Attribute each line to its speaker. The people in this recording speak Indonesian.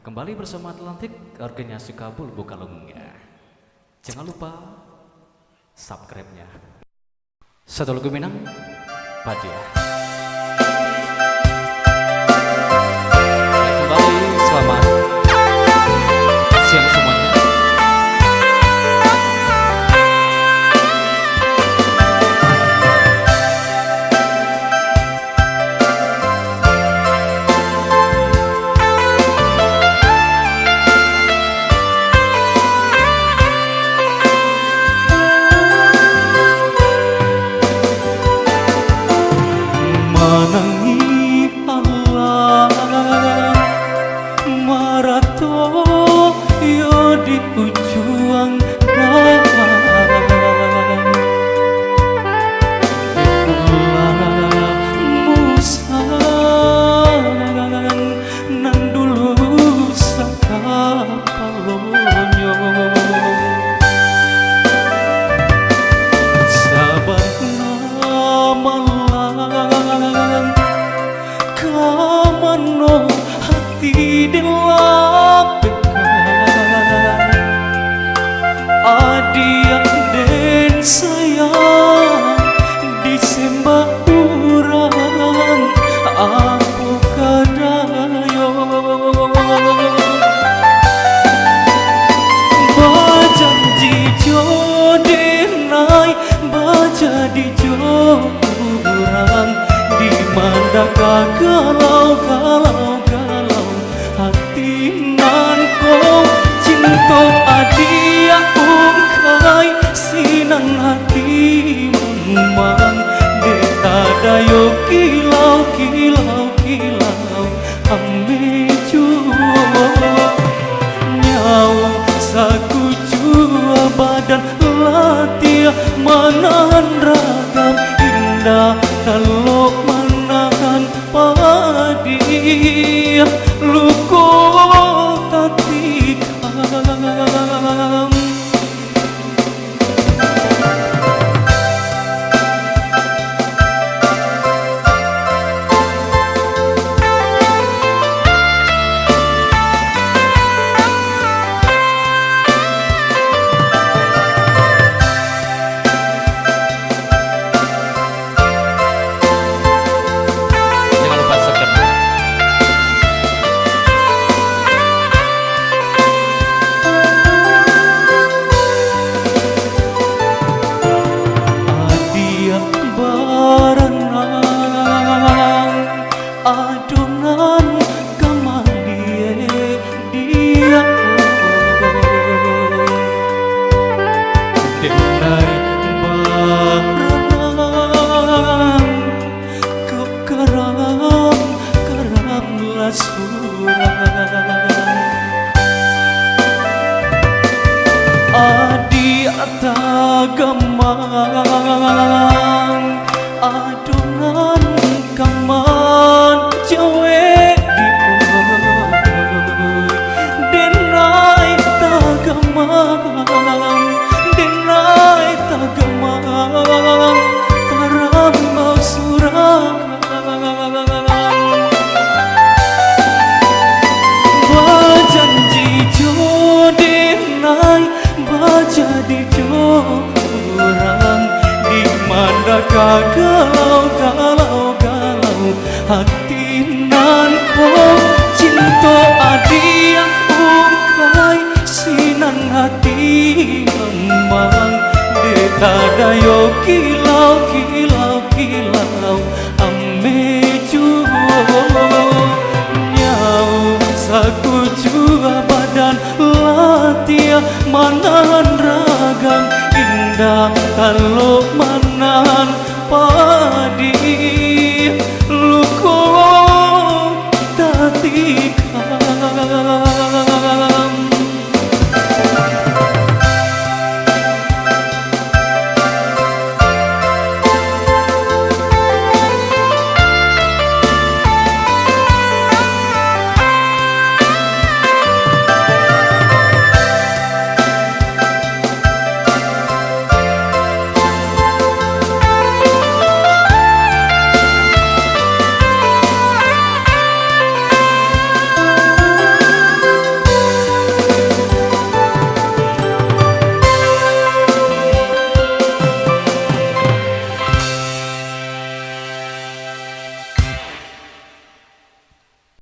Speaker 1: Kembali bersama Atlantik, organisasi Kabul Bukalungnya. Jangan lupa subscribe-nya. Satu lagu Minang, Padia. Kembali, selamat siang semuanya.
Speaker 2: Manangi Allah marato yo di ujung dalam Musa nan dulu sakapalonyo sabana malang kamano hati dilapekan adiak den sayang disembah urang aku kadayo bajanji jodenai baca di urang di mana galau hati nan kau cinta adia ungkai sinan hati memang deta dayo kilau ame nyau saku jua badan latiah manahan ragam indah kalau manahan padi luko tatikam adonan kamalie dia denai barang kekeram lasuran adi atagamang adonan kaman jawe denai tagamang karam surang bajanji jodenai baca di orang di mana galau hati nan kau cinta adia ungkai sinan hati memang deta dayo kilau ame nyau saku jua badan latiah manahan ragam indah kalau manahan padi